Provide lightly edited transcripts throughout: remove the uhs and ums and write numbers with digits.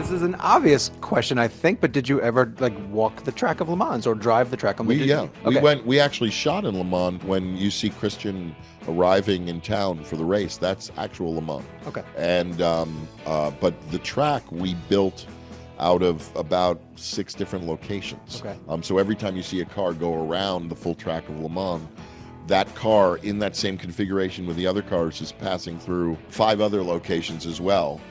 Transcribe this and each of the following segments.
This is an obvious question, I think, but did you ever like walk the track of Le Mans or drive the track on the We actually shot in Le Mans. When you see Christian arriving in town for the race, that's actual Le Mans. Okay. And but the track we built out of about 6 different locations. Okay. So every time you see a car go around the full track of Le Mans, that car in that same configuration with the other cars is passing through 5 other locations as well.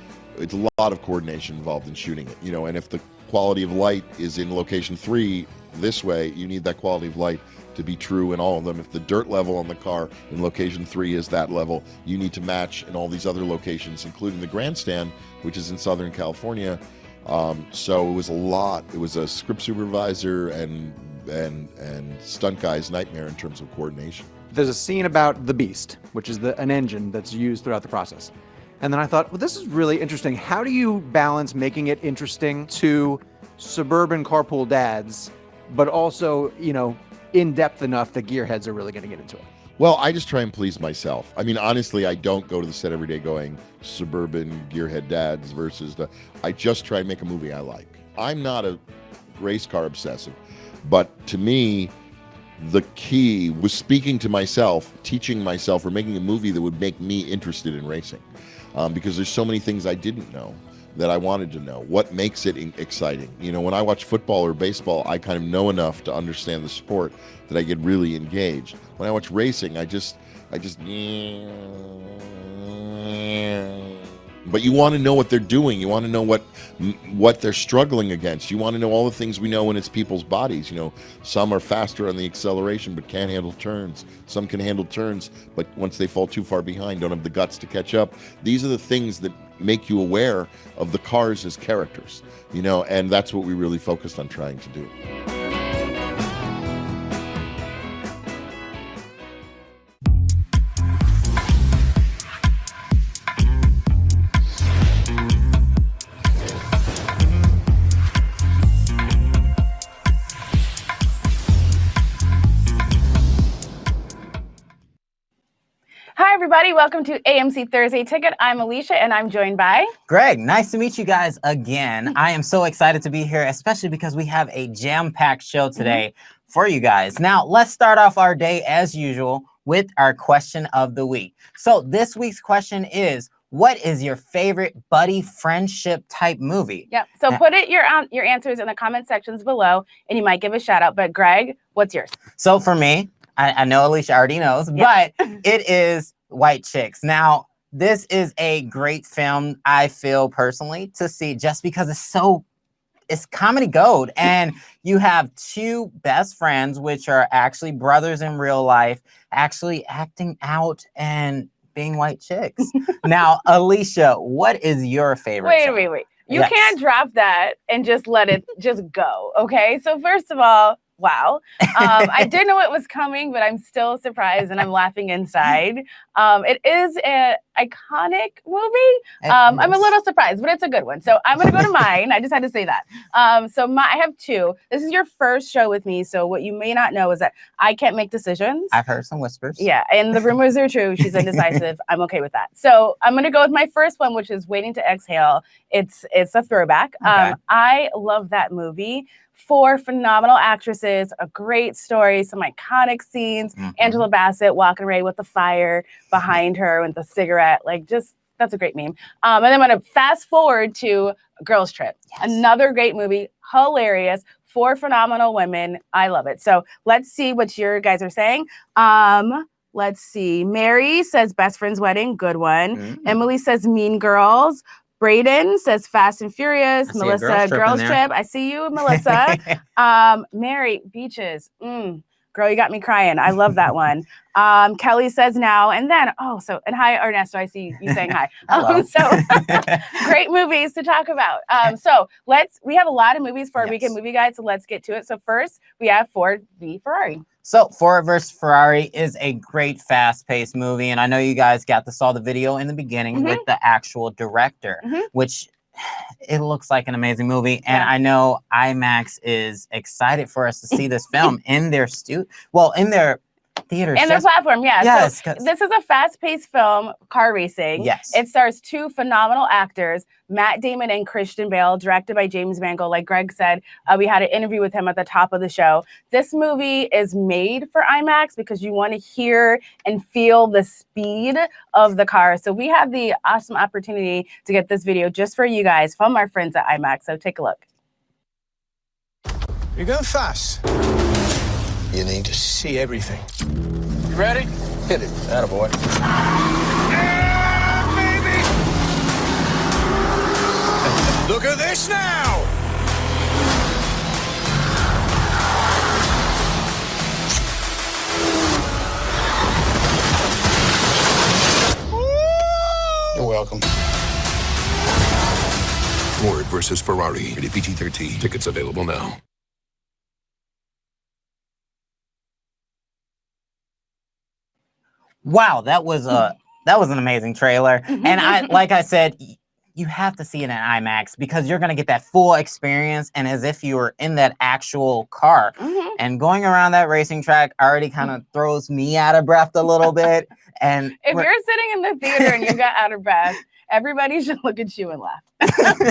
It's a lot of coordination involved in shooting it, you know, and if the quality of light is in location 3 this way, you need that quality of light to be true in all of them. If the dirt level on the car in location 3 is that level, you need to match in all these other locations, including the grandstand, which is in Southern California. So it was a lot. It was a script supervisor and stunt guy's nightmare in terms of coordination. There's a scene about the Beast, which is an engine that's used throughout the process. And then I thought, well, this is really interesting. How do you balance making it interesting to suburban carpool dads, but also, you know, in depth enough that gearheads are really going to get into it? Well, I just try and please myself. I mean, honestly, I don't go to the set every day going suburban gearhead dads versus I just try and make a movie I like. I'm not a race car obsessive, but to me, the key was speaking to myself, teaching myself, or making a movie that would make me interested in racing. Because there's so many things I didn't know that I wanted to know. What makes it exciting? You know, when I watch football or baseball, I kind of know enough to understand the sport that I get really engaged. When I watch racing, I just. But you want to know what they're doing. You want to know what they're struggling against. You want to know all the things we know when it's people's bodies. You know, some are faster on the acceleration but can't handle turns. Some can handle turns, but once they fall too far behind, don't have the guts to catch up. These are the things that make you aware of the cars as characters, you know, and that's what we really focused on trying to do. Hi, everybody. Welcome to AMC Thursday Ticket. I'm Alicia, and I'm joined by Greg. Nice to meet you guys again. I am so excited to be here, especially because we have a jam-packed show today for you guys. Now, let's start off our day as usual with our question of the week. So this week's question is, what is your favorite buddy friendship type movie? Yep. So put your answers in the comment sections below, and you might give a shout out. But Greg, what's yours? So for me, I know Alicia already knows, but it is White Chicks. Now, this is a great film, I feel personally, to see just because it's comedy gold. And you have 2 best friends, which are actually brothers in real life, actually acting out and being white chicks. Now, Alicia, what is your favorite song? Wait. You can't drop that and just let it just go, okay? So first of all, wow. I did know it was coming, but I'm still surprised and I'm laughing inside. It is an iconic movie. I'm a little surprised, but it's a good one. So I'm going to go to mine. I just had to say that. I have 2. This is your first show with me. So what you may not know is that I can't make decisions. I've heard some whispers. Yeah, and the rumors are true. She's indecisive. I'm okay with that. So I'm going to go with my first one, which is Waiting to Exhale. It's a throwback. Okay. I love that movie. 4 phenomenal actresses, a great story, some iconic scenes. Angela Bassett walking away with the fire behind her with the cigarette. That's a great meme. And then I'm going to fast forward to Girls Trip. Yes. Another great movie, hilarious. 4 phenomenal women. I love it. So let's see what your guys are saying. Let's see. Mary says Best Friend's Wedding. Good one. Emily says Mean Girls. Braden says Fast and Furious. Melissa, Girls Trip. I see you, Melissa. Mary, Beaches. Girl, you got me crying. I love that one. Kelly says Now. And then, and hi, Ernesto. I see you saying hi. Great movies to talk about. We have a lot of movies for our weekend movie guide, so let's get to it. So first, we have Ford v Ferrari. So Ford vs. Ferrari is a great fast-paced movie. And I know you guys saw the video in the beginning with the actual director, which it looks like an amazing movie. And I know IMAX is excited for us to see this film in their theaters. And their platform, yeah. Yes. So this is a fast-paced film, car racing. Yes. It stars two phenomenal actors, Matt Damon and Christian Bale, directed by James Mangold. Like Greg said, we had an interview with him at the top of the show. This movie is made for IMAX because you want to hear and feel the speed of the car. So we had the awesome opportunity to get this video just for you guys from our friends at IMAX. So take a look. You're going fast. You need to see everything. You ready? Hit it. Attaboy. Yeah, baby! Look at this now! You're welcome. Ford versus Ferrari. Rated PG-13. Tickets available now. Wow, that was an amazing trailer. And like I said, you have to see it in IMAX because you're gonna get that full experience and as if you were in that actual car. And going around that racing track already kind of throws me out of breath a little bit. And if you're sitting in the theater and you got out of breath, everybody should look at you and laugh.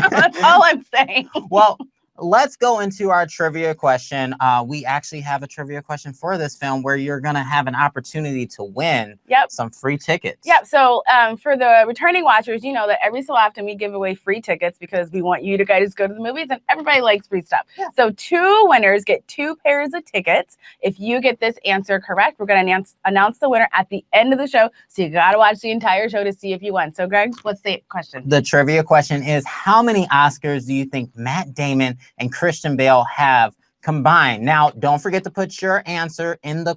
That's all I'm saying. Well, let's go into our trivia question. We actually have a trivia question for this film where you're going to have an opportunity to win some free tickets. Yep. So for the returning watchers, you know that every so often we give away free tickets because we want you to guys go to the movies and everybody likes free stuff. Yeah. So 2 winners get 2 pairs of tickets. If you get this answer correct, we're going to announce the winner at the end of the show. So you got to watch the entire show to see if you won. So Greg, what's the question? The trivia question is, how many Oscars do you think Matt Damon and Christian Bale have combined? Now, don't forget to put your answer in the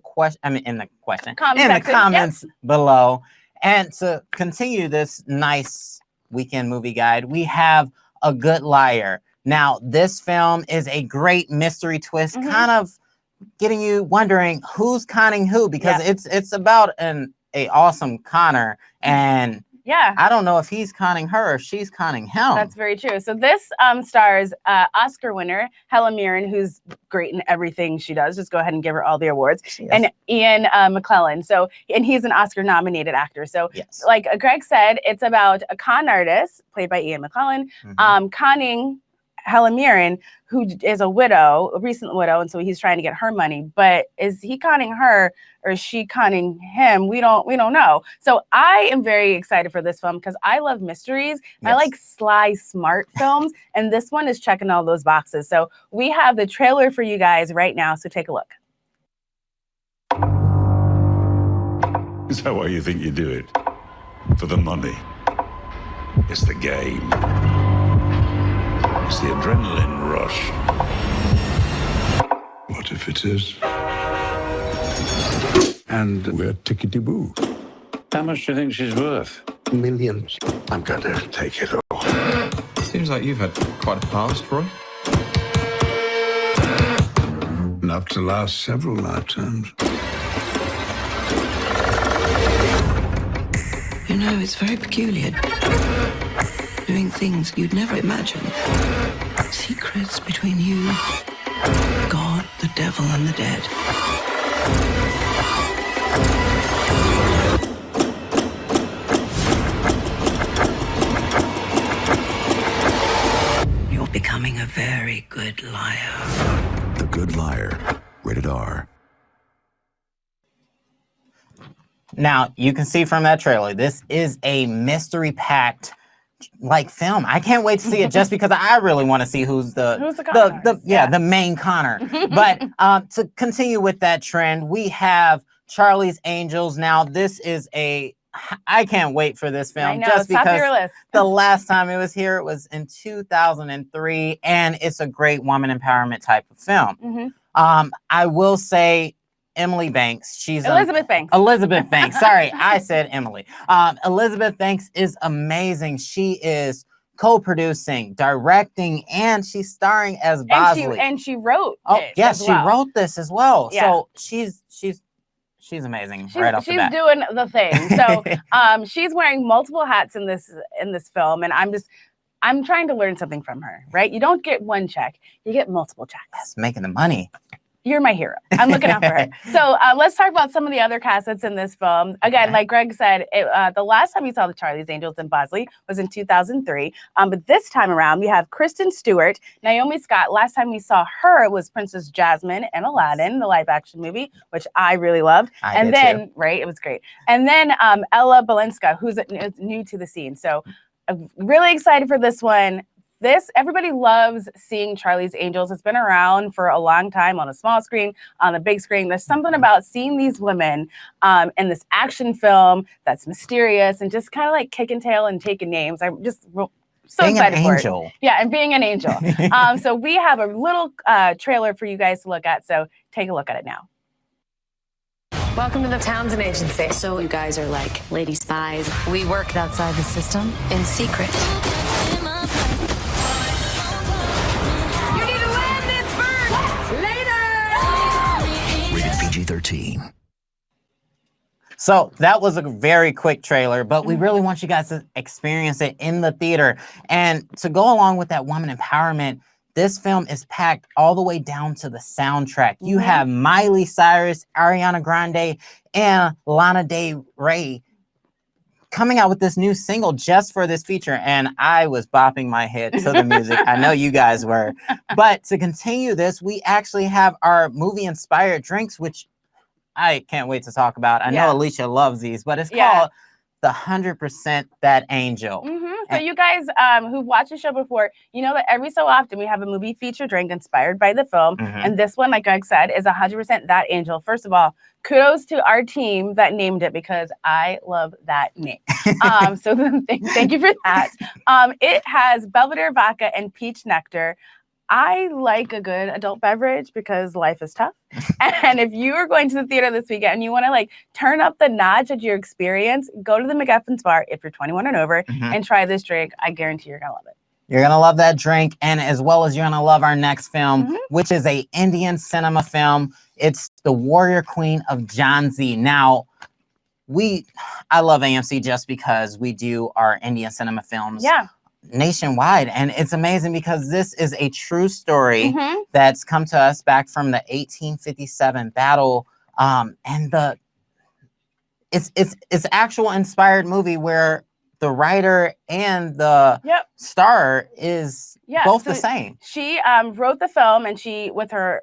comments below. And to continue this nice weekend movie guide, we have A Good Liar. Now, this film is a great mystery twist, kind of getting you wondering who's conning who, because it's about an awesome conner, and I don't know if he's conning her or if she's conning him. That's very true. So this stars Oscar winner Helen Mirren, who's great in everything she does. Just go ahead and give her all the awards. And Ian McKellen. And he's an Oscar-nominated actor. So like Greg said, it's about a con artist, played by Ian McKellen, conning Helen Mirren, who is a recent widow, and so he's trying to get her money. But is he conning her or is she conning him? We don't know. So I am very excited for this film because I love mysteries. I like sly, smart films, and this one is checking all those boxes. So we have the trailer for you guys right now. So take a look. Is that why you think you do it? For the money? It's the game. It's the adrenaline rush. What if it is? And we're tickety-boo. How much do you think she's worth? Millions. I'm going to take it all. Seems like you've had quite a past, Roy. Enough to last several lifetimes. You know, it's very peculiar. Doing things you'd never imagine. Secrets between you, God, the devil, and the dead. You're becoming a very good liar. The Good Liar. Rated R. Now, you can see from that trailer, this is a mystery-packed film. I can't wait to see it just because I really want to see who's the main conner. But to continue with that trend, we have Charlie's Angels. Now, this is I can't wait for this film. I know, just top of because your list. the last time it was here, it was in 2003, and it's a great woman empowerment type of film. I will say Emily Banks. She's Elizabeth Banks. Elizabeth Banks. Sorry, I said Emily. Elizabeth Banks is amazing. She is co-producing, directing, and she's starring as Bosley. And she wrote. She wrote this as well. Yeah. So she's amazing right off the bat. She's doing the thing. So she's wearing multiple hats in this film, and I'm trying to learn something from her. Right? You don't get one check; you get multiple checks. That's making the money. You're my hero. I'm looking out for her. So let's talk about some of the other cast that's in this film. Again, like Greg said, the last time we saw the Charlie's Angels in Bosley was in 2003. But this time around, we have Kristen Stewart, Naomi Scott. Last time we saw her was Princess Jasmine in Aladdin, the live-action movie, which I really loved. I did too. Right, it was great. And then Ella Balinska, who's new to the scene. So I'm really excited for this one. Everybody loves seeing Charlie's Angels. It's been around for a long time on a small screen, on the big screen. There's something about seeing these women in this action film that's mysterious and just kind of like kicking tail and taking names. I'm just so being excited an for angel. it. Yeah, and being an angel. So we have a little trailer for you guys to look at. So take a look at it now. Welcome to the Townsend Agency. So you guys are like lady spies. We work outside the system in secret. Rated PG-13. So that was a very quick trailer, but we really want you guys to experience it in the theater. And to go along with that woman empowerment, this film is packed all the way down to the soundtrack. You have Miley Cyrus, Ariana Grande, and Lana Del Rey coming out with this new single just for this feature. And I was bopping my head to the music. I know you guys were. But to continue this, we actually have our movie-inspired drinks, which I can't wait to talk about. I know Alicia loves these, but it's called the 100% That Angel. So you guys who've watched the show before, you know that every so often we have a movie feature drink inspired by the film. And this one, like Greg said, is 100% That Angel. First of all, kudos to our team that named it because I love that name. So thank you for that. It has Belvedere vodka and peach nectar. I like a good adult beverage because life is tough. And if you are going to the theater this weekend and you want to like turn up the notch of your experience, go to the McGuffin's bar if you're 21 and over and try this drink. I guarantee you're going to love it. You're going to love that drink. And as well as you're going to love our next film, which is a Indian cinema film. It's The Warrior Queen of Jhansi. Now, I love AMC just because we do our Indian cinema films. Nationwide, and it's amazing because this is a true story that's come to us back from the 1857 battle, and it's actual inspired movie where the writer and the star is both the same. She wrote the film, and she with her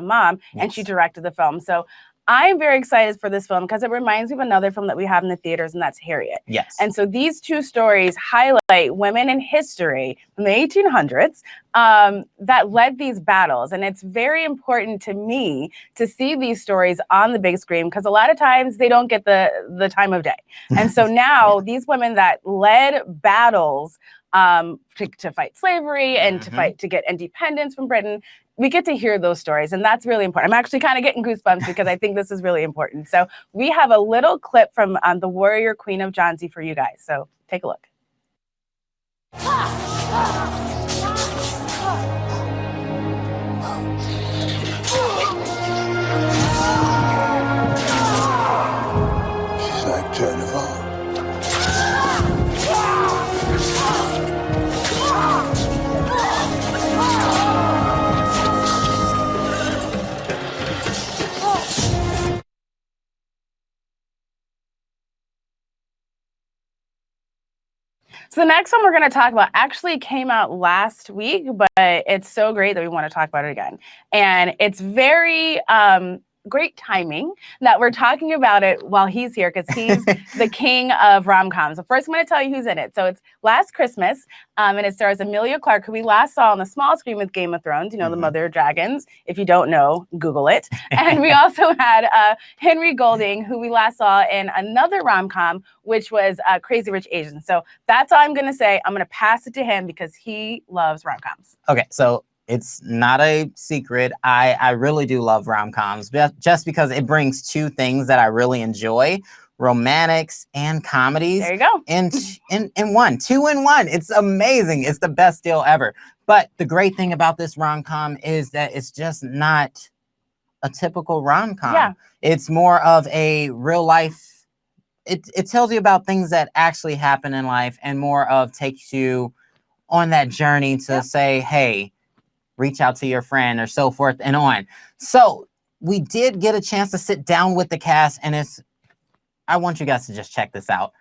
mom, and she directed the film. So I'm very excited for this film because it reminds me of another film that we have in the theaters, and that's Harriet. And so these two stories highlight women in history from the 1800s that led these battles. And it's very important to me to see these stories on the big screen because a lot of times they don't get the time of day. And so now these women that led battles to fight slavery and to get independence from Britain, we get to hear those stories, and that's really important. I'm actually kind of getting goosebumps because I think this is really important. So we have a little clip from The Warrior Queen of Jhansi for you guys. So take a look. She's like Joan of Arc. So the next one we're going to talk about actually came out last week, but it's so great that we want to talk about it again. And it's very great timing that we're talking about it while he's here because he's the king of rom-coms. So first I'm going to tell you who's in it. So it's Last Christmas, and it stars Emilia Clarke, who we last saw on the small screen with Game of Thrones, you know, the Mother of Dragons. If you don't know, Google it. And we also had Henry Golding, who we last saw in another rom-com, which was Crazy Rich Asians. So that's all I'm going to say. I'm going to pass it to him because he loves rom-coms. Okay, so it's not a secret. I really do love rom-coms just because it brings two things that I really enjoy: romantics and comedies. There you go. In one, 2 in 1. It's amazing. It's the best deal ever. But the great thing about this rom-com is that it's just not a typical rom-com. It's more of a real life. It tells you about things that actually happen in life and more of takes you on that journey to say, hey, reach out to your friend or so forth and on. So we did get a chance to sit down with the cast, and I want you guys to just check this out.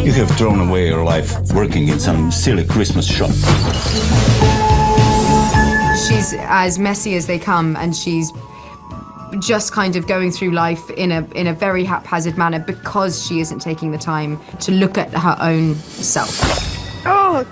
You have thrown away your life working in some silly Christmas shop. She's as messy as they come, and she's just kind of going through life in a very haphazard manner because she isn't taking the time to look at her own self. Oh,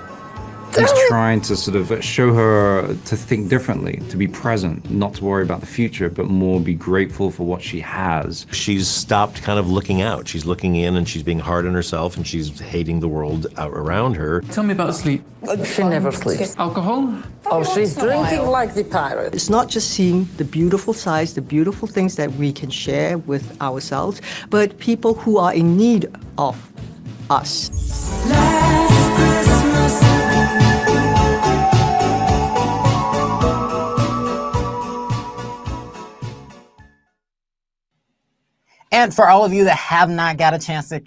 He's trying to sort of show her to think differently, to be present, not to worry about the future, but more be grateful for what she has. She's stopped kind of looking out. She's looking in and she's being hard on herself and she's hating the world out around her. Tell me about sleep. She never sleeps. Alcohol? Oh, she's drinking like the pirate. It's not just seeing the beautiful sides, the beautiful things that we can share with ourselves, but people who are in need of us. And for all of you that have not got a chance to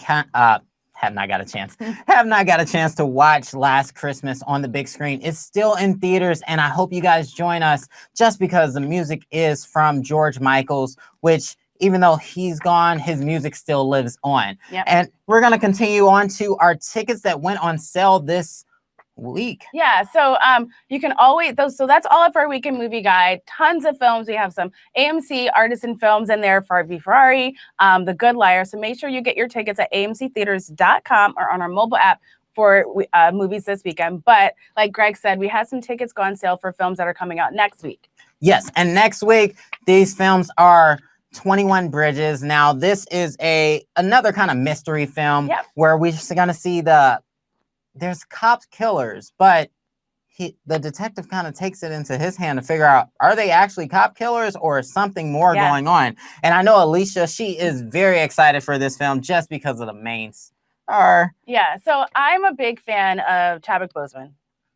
watch Last Christmas on the big screen, it's still in theaters, and I hope you guys join us just because the music is from George Michael's, which even though he's gone, his music still lives on. Yep. And we're going to continue on to our tickets that went on sale this week. Yeah, so you can always so that's all of our weekend movie guide. Tons of films. We have some AMC artisan films in there, Ferrari, The Good Liar. So make sure you get your tickets at amctheatres.com or on our mobile app for movies this weekend. But like Greg said, we had some tickets go on sale for films that are coming out next week. Yes, and next week these films are 21 Bridges. Now this is another kind of mystery film where we're going to see there's cops killers, but the detective kind of takes it into his hand to figure out, are they actually cop killers or is something more going on? And I know Alicia, she is very excited for this film just because of the main star. Yeah, so I'm a big fan of Chadwick Boseman.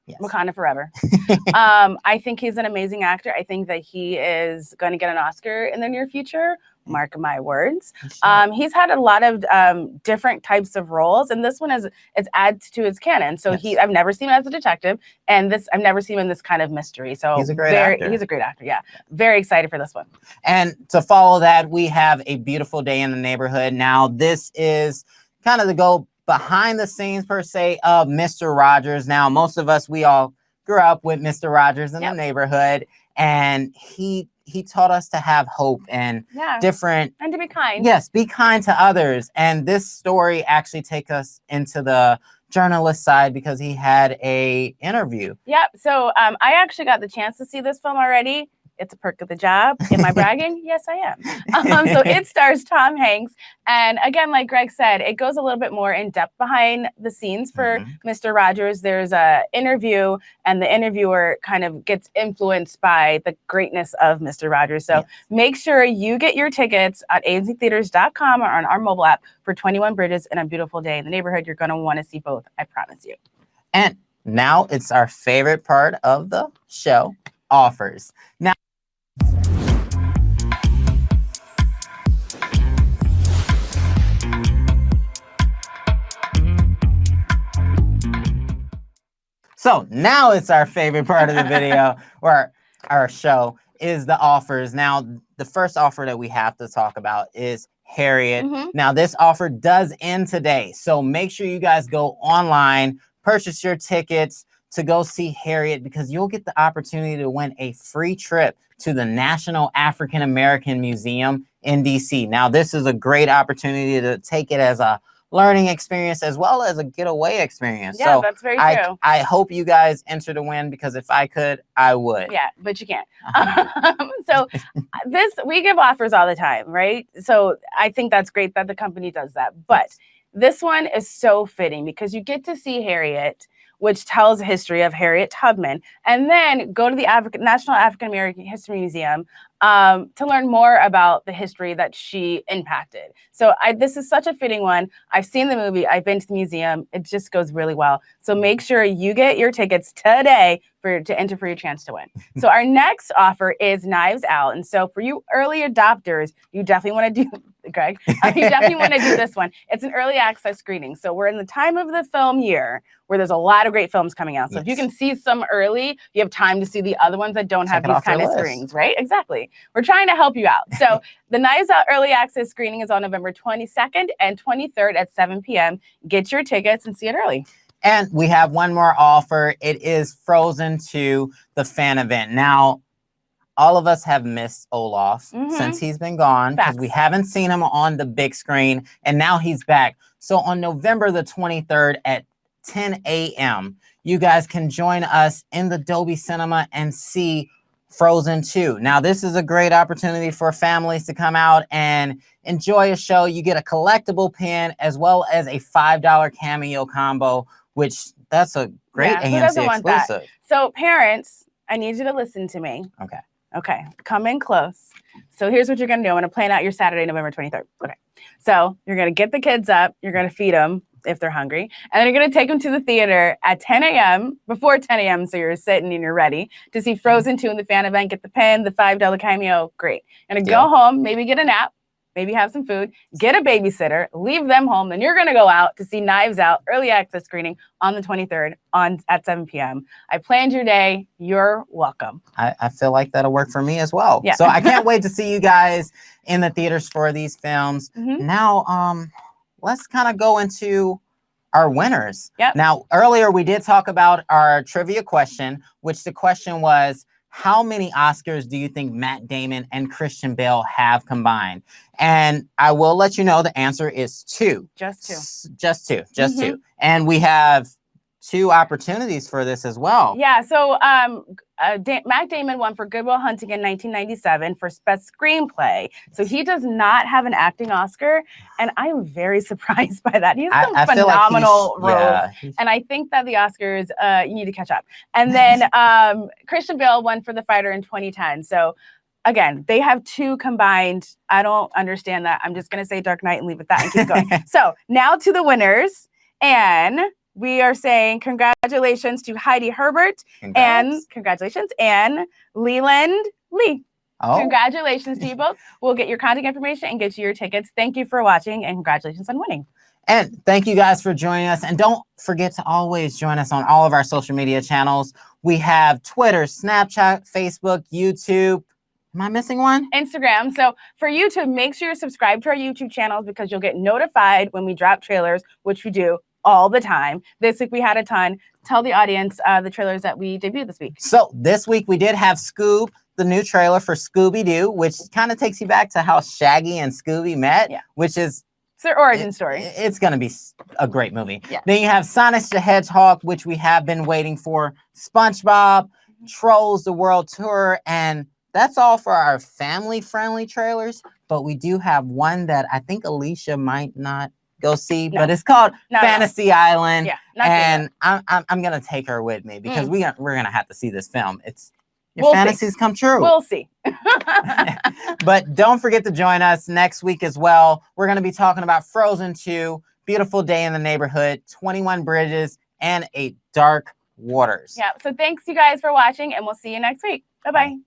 Yes. Wakanda Forever. I think he's an amazing actor. I think that he is going to get an Oscar in the near future. Mark my words. He's had a lot of different types of roles, and this one it's adds to his canon. So I've never seen him as a detective, and I've never seen him in this kind of mystery. So he's a great actor. He's a great actor. Yeah, very excited for this one. And to follow that, we have A Beautiful Day in the Neighborhood. Now this is kind of the go behind the scenes per se of Mr. Rogers. Now most of us, we all grew up with Mr. Rogers in the neighborhood, and he taught us to have hope and different and to be kind. Yes, be kind to others. And this story actually takes us into the journalist side because he had a interview. Yep. So I actually got the chance to see this film already. It's a perk of the job. Am I bragging? Yes, I am. So it stars Tom Hanks. And again, like Greg said, it goes a little bit more in depth behind the scenes for Mr. Rogers. There's an interview, and the interviewer kind of gets influenced by the greatness of Mr. Rogers. So make sure you get your tickets at amctheatres.com or on our mobile app for 21 Bridges and A Beautiful Day in the Neighborhood. You're going to want to see both. I promise you. And now it's our favorite part of the show, offers. Now, so now it's our favorite part of the video or our show is the offers. Now, the first offer that we have to talk about is Harriet. Now, this offer does end today. So make sure you guys go online, purchase your tickets to go see Harriet, because you'll get the opportunity to win a free trip to the National African American Museum in DC. Now, this is a great opportunity to take it as a learning experience as well as a getaway experience. Yeah, so that's very true. I hope you guys enter to win, because if I could, I would. Yeah, but you can't. So we give offers all the time, right? So I think that's great that the company does that. But this one is so fitting because you get to see Harriet, which tells the history of Harriet Tubman, and then go to the National African American History Museum to learn more about the history that she impacted. So this is such a fitting one. I've seen the movie. I've been to the museum. It just goes really well. So make sure you get your tickets today to enter for your chance to win. So our next offer is Knives Out. And so for you early adopters, you definitely want to Greg. You definitely want to do this one. It's an early access screening. So we're in the time of the film year where there's a lot of great films coming out. So if you can see some early, you have time to see the other ones that don't have these kind of screenings, right? Exactly. We're trying to help you out. So the Knives Out early access screening is on November 22nd and 23rd at 7 p.m. Get your tickets and see it early. And we have one more offer. It is Frozen 2, the fan event. Now, all of us have missed Olaf since he's been gone because we haven't seen him on the big screen, and now he's back. So on November the 23rd at 10 a.m., you guys can join us in the Dolby Cinema and see Frozen 2. Now, this is a great opportunity for families to come out and enjoy a show. You get a collectible pin as well as a $5 cameo combo, which that's a great AMC exclusive. So parents, I need you to listen to me. Okay, come in close. So here's what you're gonna do. I'm gonna plan out your Saturday, November 23rd. Okay, so you're gonna get the kids up, you're gonna feed them if they're hungry, and then you're gonna take them to the theater at 10 a.m., before 10 a.m., so you're sitting and you're ready to see Frozen 2 in the fan event, get the pen, the $5 cameo, great. You're gonna go home, maybe get a nap, maybe have some food, get a babysitter, leave them home, then you're gonna go out to see Knives Out early access screening on the 23rd at 7 p.m. I planned your day, you're welcome. I feel like that'll work for me as well. Yeah. So I can't wait to see you guys in the theaters for these films. Now, let's kind of go into our winners. Now, earlier we did talk about our trivia question, which the question was, how many Oscars do you think Matt Damon and Christian Bale have combined? And I will let you know the answer is 2. Just 2. Just 2. Just 2. And we have 2 opportunities for this as well. Yeah, so Matt Damon won for Good Will Hunting in 1997 for Best Screenplay. So he does not have an acting Oscar, and I'm very surprised by that. He has some phenomenal roles, and I think that the Oscars, you need to catch up. And then Christian Bale won for The Fighter in 2010. So again, they have 2 combined. I don't understand that. I'm just going to say Dark Knight and leave it at that and keep going. So now to the winners, and we are saying congratulations to Heidi Herbert and Leland Lee. Congratulations to you both. We'll get your contact information and get you your tickets. Thank you for watching and congratulations on winning. And thank you guys for joining us. And don't forget to always join us on all of our social media channels. We have Twitter, Snapchat, Facebook, YouTube. Am I missing one? Instagram. So for YouTube, make sure you're subscribed to our YouTube channels because you'll get notified when we drop trailers, which we do all the time. This week we had a ton. Tell the audience the trailers that we debuted this week. So this week we did have Scoob, the new trailer for Scooby-Doo, which kind of takes you back to how Shaggy and Scooby met, which is it's their origin story. It's going to be a great movie. Then you have Sonic the Hedgehog, which we have been waiting for, SpongeBob, Trolls the World Tour, and that's all for our family-friendly trailers. But we do have one that I think Alicia might not go see, but it's called Fantasy Island. And I'm gonna take her with me because we're gonna have to see this film. It's your fantasies come true. We'll see. But don't forget to join us next week as well. We're gonna be talking about Frozen 2, Beautiful Day in the Neighborhood, 21 Bridges, and A Dark Waters. Yeah. So thanks you guys for watching, and we'll see you next week. Bye-bye.